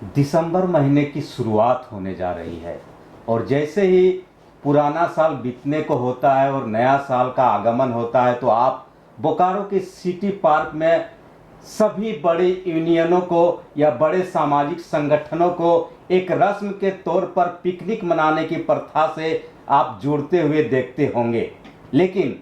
दिसंबर महीने की शुरुआत होने जा रही है और जैसे ही पुराना साल बीतने को होता है और नया साल का आगमन होता है तो आप बोकारो के सिटी पार्क में सभी बड़े यूनियनों को या बड़े सामाजिक संगठनों को एक रस्म के तौर पर पिकनिक मनाने की प्रथा से आप जुड़ते हुए देखते होंगे। लेकिन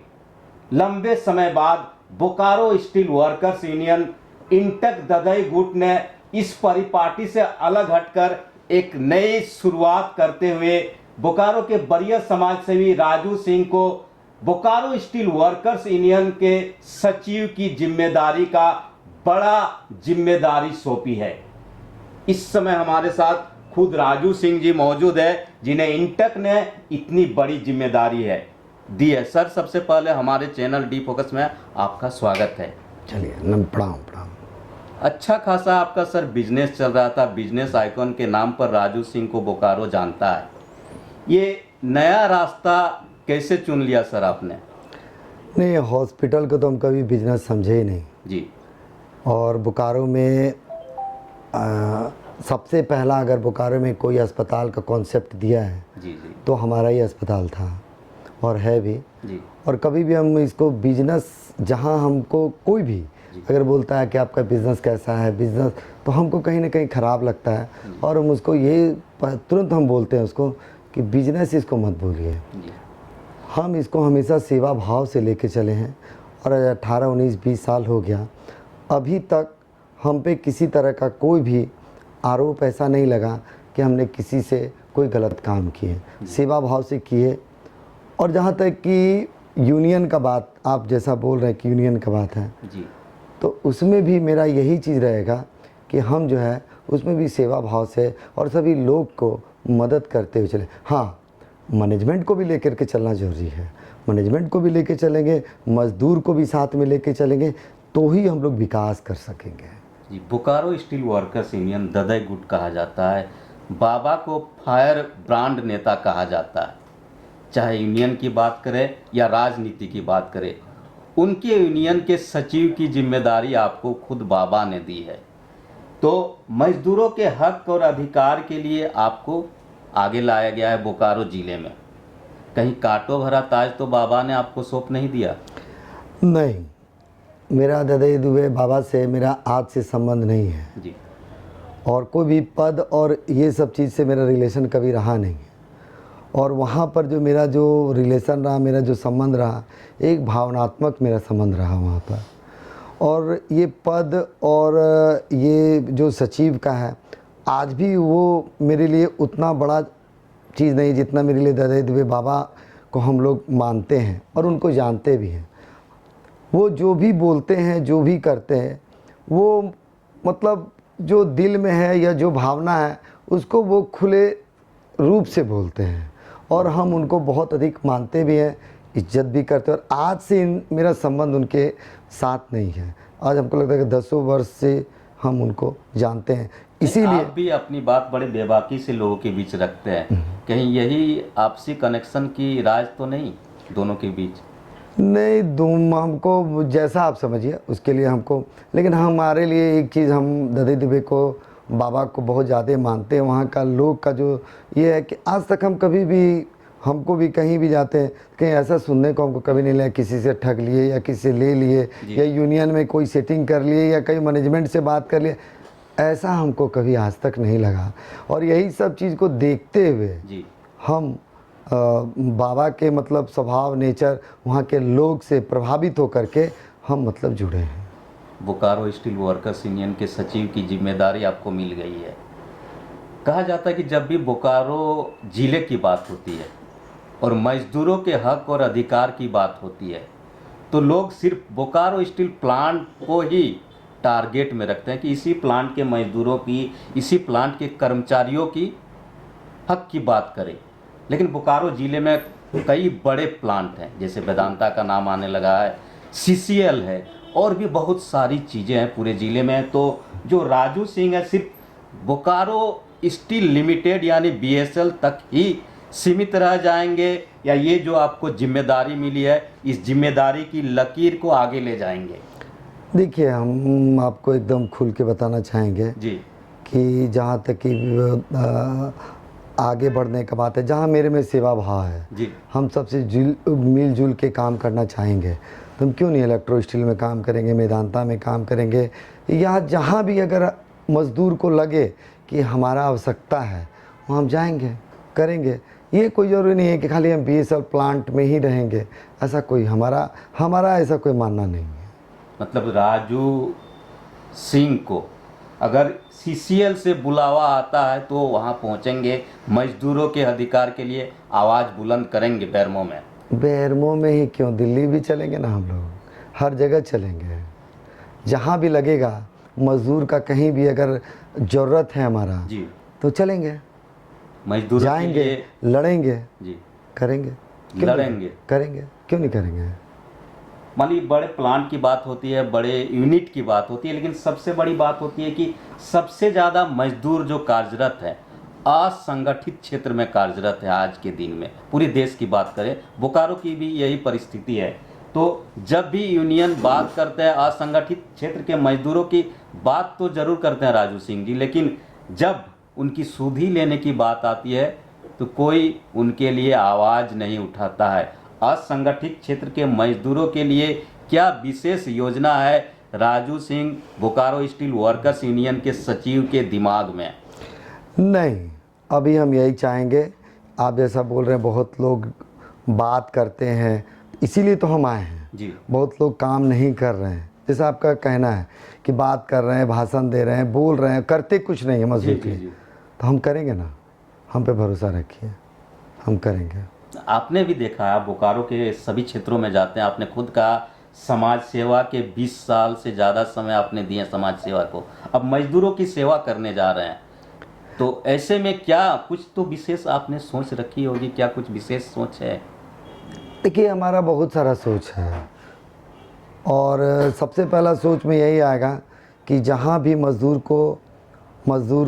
लंबे समय बाद Bokaro steel workers union INTUC Dadai गुट ने इस परिपाटी से अलग हटकर एक नई शुरुआत करते हुए बोकारो के वरीय समाज सेवी राजू सिंह को बोकारो स्टील वर्कर्स यूनियन के सचिव की जिम्मेदारी का बड़ा जिम्मेदारी सौंपी है। इस समय हमारे साथ खुद राजू सिंह जी मौजूद है जिन्हें इंटक ने इतनी बड़ी जिम्मेदारी दी है। सर, सबसे पहले हमारे चैनल डी फोकस में आपका स्वागत है। चलिए, प्रणाम प्रणाम। अच्छा खासा आपका सर बिजनेस चल रहा था, बिजनेस आइकॉन के नाम पर राजू सिंह को बोकारो जानता है। ये नया रास्ता कैसे चुन लिया सर आपने? नहीं, हॉस्पिटल को तो हम कभी बिजनेस समझे ही नहीं जी। और बोकारो में सबसे पहला अगर बोकारो में कोई अस्पताल का कॉन्सेप्ट दिया है जी जी तो हमारा ही अस्पताल था और है भी जी। और कभी भी हम इसको बिजनेस, जहां हमको कोई भी अगर बोलता है कि आपका बिज़नेस कैसा है बिज़नेस, तो हमको कहीं ना कहीं ख़राब लगता है और हम उसको ये तुरंत हम बोलते हैं उसको कि बिजनेस इसको मत बोलिए। हम इसको हमेशा सेवा भाव से लेके चले हैं और 18, 19, 20 साल हो गया, अभी तक हम पे किसी तरह का कोई भी आरोप ऐसा नहीं लगा कि हमने किसी से कोई गलत काम किए, सेवा भाव से किए। और जहाँ तक कि यूनियन का बात, आप जैसा बोल रहे हैं कि यूनियन का बात है जी, तो उसमें भी मेरा यही चीज़ रहेगा कि हम जो है उसमें भी सेवा भाव से और सभी लोग को मदद करते हुए चले। हाँ, मैनेजमेंट को भी लेकर के चलना ज़रूरी है, मैनेजमेंट को भी लेके चलेंगे, मज़दूर को भी साथ में लेके चलेंगे तो ही हम लोग विकास कर सकेंगे। जी। बोकारो स्टील वर्कर्स यूनियन ददई गुट कहा जाता है, बाबा को फायर ब्रांड नेता कहा जाता है। चाहे यूनियन की बात करें या राजनीति की बात करें, उनके यूनियन के सचिव की जिम्मेदारी आपको खुद बाबा ने दी है। तो मजदूरों के हक और अधिकार के लिए आपको आगे लाया गया है बोकारो जिले में। कहीं कांटो भरा ताज तो बाबा ने आपको सौंप नहीं दिया? नहीं, मेरा ददई दुबे बाबा से मेरा आज से संबंध नहीं है जी। और कोई भी पद और ये सब चीज़ से मेरा रिलेशन कभी रहा नहीं है। और वहाँ पर जो मेरा जो रिलेशन रहा, मेरा जो संबंध रहा, एक भावनात्मक मेरा संबंध रहा वहाँ पर। और ये पद और ये जो सचिव का है, आज भी वो मेरे लिए उतना बड़ा चीज़ नहीं जितना मेरे लिए ददई दुबे बाबा को हम लोग मानते हैं और उनको जानते भी हैं। वो जो भी बोलते हैं, जो भी करते हैं, वो मतलब जो दिल में है या जो भावना है उसको वो खुले रूप से बोलते हैं और हम उनको बहुत अधिक मानते भी हैं, इज्जत भी करते हैं। और आज से मेरा संबंध उनके साथ नहीं है, आज हमको लगता है कि 10 वर्ष से हम उनको जानते हैं। इसीलिए आप भी अपनी बात बड़े बेबाकी से लोगों के बीच रखते हैं, कहीं यही आपसी कनेक्शन की राज तो नहीं दोनों के बीच? नहीं, तुम हमको जैसा आप समझिए उसके लिए हमको, लेकिन हमारे लिए एक चीज़, हम ददई दुबे को, बाबा को बहुत ज़्यादा मानते हैं। वहाँ का लोग का जो ये है कि आज तक हम कभी भी, हमको भी कहीं भी जाते हैं कहीं ऐसा सुनने को हमको कभी नहीं लगा किसी से ठग लिए या किसी से ले लिए या यूनियन में कोई सेटिंग कर लिए या कहीं मैनेजमेंट से बात कर लिए, ऐसा हमको कभी आज तक नहीं लगा। और यही सब चीज़ को देखते हुए हम बाबा के मतलब स्वभाव, नेचर, वहाँ के लोग से प्रभावित होकर के हम मतलब जुड़े हैं। बोकारो स्टील वर्कर्स यूनियन के सचिव की जिम्मेदारी आपको मिल गई है। कहा जाता है कि जब भी बोकारो जिले की बात होती है और मजदूरों के हक और अधिकार की बात होती है तो लोग सिर्फ बोकारो स्टील प्लांट को ही टारगेट में रखते हैं कि इसी प्लांट के मजदूरों की, इसी प्लांट के कर्मचारियों की हक की बात करें। लेकिन बोकारो ज़िले में कई बड़े प्लांट हैं, जैसे वेदांता का नाम आने लगा है, CCL है और भी बहुत सारी चीज़ें हैं पूरे ज़िले में। तो जो राजू सिंह है सिर्फ बोकारो स्टील लिमिटेड यानी BSL तक ही सीमित रह जाएंगे या ये जो आपको जिम्मेदारी मिली है इस जिम्मेदारी की लकीर को आगे ले जाएंगे? देखिए, हम आपको एकदम खुल के बताना चाहेंगे जी कि जहाँ तक कि आगे बढ़ने का बात है, जहाँ मेरे में सेवा भाव है, जी हम सबसे मिलजुल के काम करना चाहेंगे। तो हम क्यों नहीं इलेक्ट्रो स्टील में काम करेंगे, मेदांता में काम करेंगे, या जहाँ भी अगर मज़दूर को लगे कि हमारा आवश्यकता है वहाँ हम जाएंगे, करेंगे। ये कोई ज़रूरी नहीं है कि खाली हम BSL प्लांट में ही रहेंगे, ऐसा कोई हमारा ऐसा कोई मानना नहीं है। मतलब राजू सिंह को अगर CCL से बुलावा आता है तो वहाँ पहुँचेंगे, मजदूरों के अधिकार के लिए आवाज़ बुलंद करेंगे बैरमो में। बैरमो में ही क्यों, दिल्ली भी चलेंगे ना हम लोग, हर जगह चलेंगे, जहाँ भी लगेगा मज़दूर का, कहीं भी अगर ज़रूरत है हमारा जी तो चलेंगे, मजदूरों के जाएंगे, लिए लड़ेंगे, जी करेंगे, क्यों नहीं? लड़ेंगे। करेंगे, क्यों नहीं करेंगे। मान लीजिए बड़े प्लांट की बात होती है, बड़े यूनिट की बात होती है, लेकिन सबसे बड़ी बात होती है कि सबसे ज़्यादा मजदूर जो कार्यरत है असंगठित क्षेत्र में कार्यरत है आज के दिन में। पूरे देश की बात करें, बोकारो की भी यही परिस्थिति है। तो जब भी यूनियन बात करते हैं असंगठित क्षेत्र के मजदूरों की बात तो जरूर करते हैं राजू सिंह जी, लेकिन जब उनकी सुधि लेने की बात आती है तो कोई उनके लिए आवाज़ नहीं उठाता है। असंगठित क्षेत्र के मजदूरों के लिए क्या विशेष योजना है Raju Singh Bokaro steel workers union के सचिव के दिमाग में? नहीं, अभी हम यही चाहेंगे, आप जैसा बोल रहे हैं बहुत लोग बात करते हैं, इसीलिए तो हम आए हैं जी बहुत लोग काम नहीं कर रहे हैं, जैसा आपका कहना है कि बात कर रहे हैं, भाषण दे रहे हैं, बोल रहे हैं, करते कुछ नहीं है मजदूर के लिए। तो हम करेंगे ना, हम पे भरोसा रखिए, हम करेंगे। आपने भी देखा है, आप बोकारो के सभी क्षेत्रों में जाते हैं, आपने खुद कहा समाज सेवा के 20 साल से ज़्यादा समय आपने दिए समाज सेवा को, अब मजदूरों की सेवा करने जा रहे हैं। तो ऐसे में क्या कुछ तो विशेष आपने सोच रखी होगी, क्या कुछ विशेष सोच है? देखिए हमारा बहुत सारा सोच है, और सबसे पहला सोच में यही आएगा कि जहाँ भी मज़दूर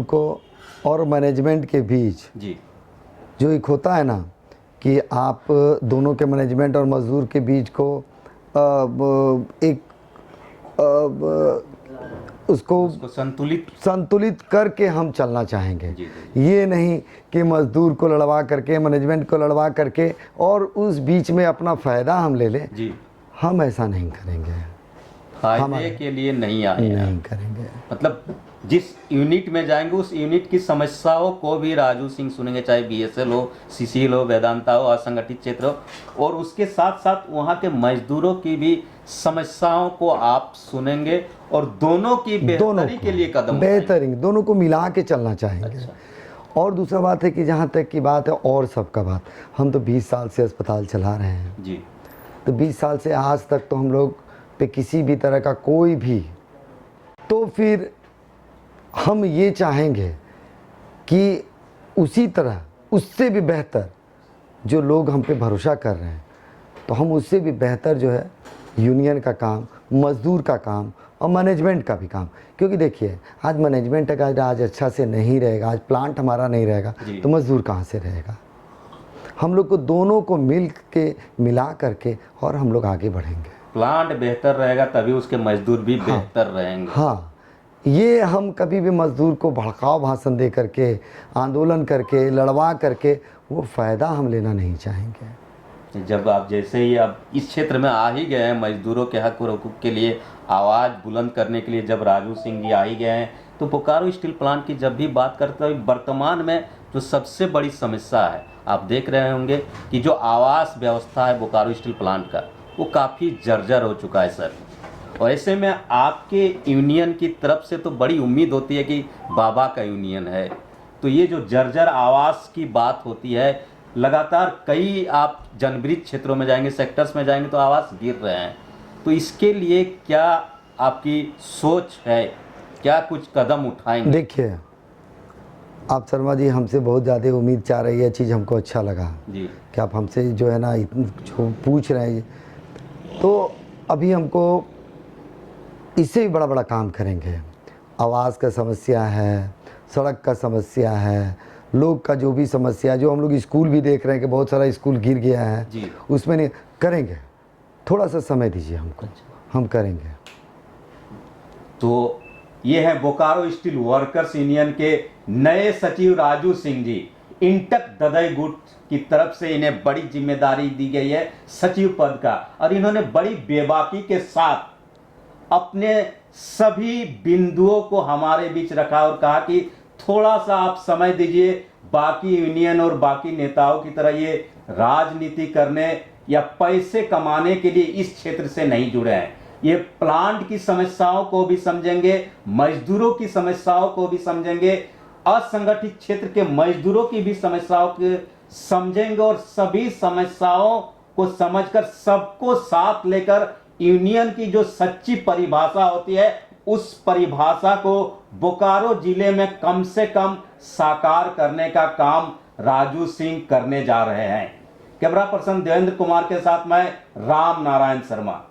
को और मैनेजमेंट के बीच जी जो एक होता है ना कि आप दोनों के मैनेजमेंट और मज़दूर के बीच को उसको संतुलित करके हम चलना चाहेंगे। जी। ये नहीं कि मज़दूर को लड़वा करके, मैनेजमेंट को लड़वा करके और उस बीच में अपना फ़ायदा हम ले लें, जी हम ऐसा नहीं करेंगे, फायदे के लिए नहीं आए हैं। नहीं करेंगे। मतलब जिस यूनिट में जाएंगे उस यूनिट की समस्याओं को भी राजू सिंह सुनेंगे, चाहे BSL हो, CCL हो, वेदांता हो, असंगठित क्षेत्र हो, और उसके साथ साथ वहाँ के मजदूरों की भी समस्याओं को आप सुनेंगे और दोनों की बेहतरी के लिए कदम बेहतरीन, दोनों को मिला के चलना चाहेंगे। अच्छा। और दूसरा बात है कि जहाँ तक की बात है और सबका बात, हम तो 20 साल से अस्पताल चला रहे हैं जी, तो 20 साल से आज तक तो हम लोग पे किसी भी तरह का कोई भी, तो फिर हम ये चाहेंगे कि उसी तरह उससे भी बेहतर जो लोग हम पे भरोसा कर रहे हैं, तो हम उससे भी बेहतर जो है यूनियन का काम, मज़दूर का काम और मैनेजमेंट का भी काम। क्योंकि देखिए आज मैनेजमेंट अगर आज अच्छा से नहीं रहेगा, आज प्लांट हमारा नहीं रहेगा तो मज़दूर कहाँ से रहेगा। हम लोग को दोनों को मिला करके और हम लोग आगे बढ़ेंगे। प्लांट बेहतर रहेगा तभी उसके मजदूर भी बेहतर रहेंगे। हाँ, ये हम कभी भी मज़दूर को भड़काऊ भाषण दे करके, आंदोलन करके, लड़वा करके वो फ़ायदा हम लेना नहीं चाहेंगे। जब आप जैसे ही अब इस क्षेत्र में आ ही गए हैं, मजदूरों के हक और हुकूक के लिए आवाज़ बुलंद करने के लिए जब राजू सिंह जी आ ही गए हैं, तो बोकारो स्टील प्लांट की जब भी बात करते हैं, वर्तमान में जो सबसे बड़ी समस्या है, आप देख रहे होंगे कि जो आवास व्यवस्था है बोकारो स्टील प्लांट का, वो काफ़ी जर्जर हो चुका है सर। और ऐसे में आपके यूनियन की तरफ से तो बड़ी उम्मीद होती है कि बाबा का यूनियन है, तो ये जो जर्जर आवास की बात होती है, लगातार कई आप जनवृत्त क्षेत्रों में जाएंगे, सेक्टर्स में जाएंगे तो आवास गिर रहे हैं, तो इसके लिए क्या आपकी सोच है, क्या कुछ कदम उठाएंगे? देखिए आप शर्मा जी हमसे बहुत ज़्यादा उम्मीद चाह रही है, चीज़ हमको अच्छा लगा जी कि आप हमसे जो है ना जो पूछ रहे हैं, तो अभी हमको इससे भी बड़ा बड़ा काम करेंगे। आवाज़ का समस्या है, सड़क का समस्या है, लोग का जो भी समस्या, जो हम लोग स्कूल भी देख रहे हैं कि बहुत सारा स्कूल गिर गया है जी, उसमें नहीं करेंगे, थोड़ा सा समय दीजिए हमको, हम करेंगे। तो ये हैं बोकारो स्टील वर्कर्स यूनियन के नए सचिव राजू सिंह जी। इंटक ददई गुट की तरफ से इन्हें बड़ी जिम्मेदारी दी गई है सचिव पद का, और इन्होंने बड़ी बेबाकी के साथ अपने सभी बिंदुओं को हमारे बीच रखा और कहा कि थोड़ा सा आप समय दीजिए, बाकी यूनियन और बाकी नेताओं की तरह ये राजनीति करने या पैसे कमाने के लिए इस क्षेत्र से नहीं जुड़े हैं। ये प्लांट की समस्याओं को भी समझेंगे, मजदूरों की समस्याओं को भी समझेंगे, असंगठित क्षेत्र के मजदूरों की भी समस्याओं को समझेंगे, और सभी समस्याओं को समझकर सबको साथ लेकर यूनियन की जो सच्ची परिभाषा होती है उस परिभाषा को बोकारो जिले में कम से कम साकार करने का काम राजू सिंह करने जा रहे हैं। कैमरा पर्सन देवेंद्र कुमार के साथ मैं राम नारायण शर्मा।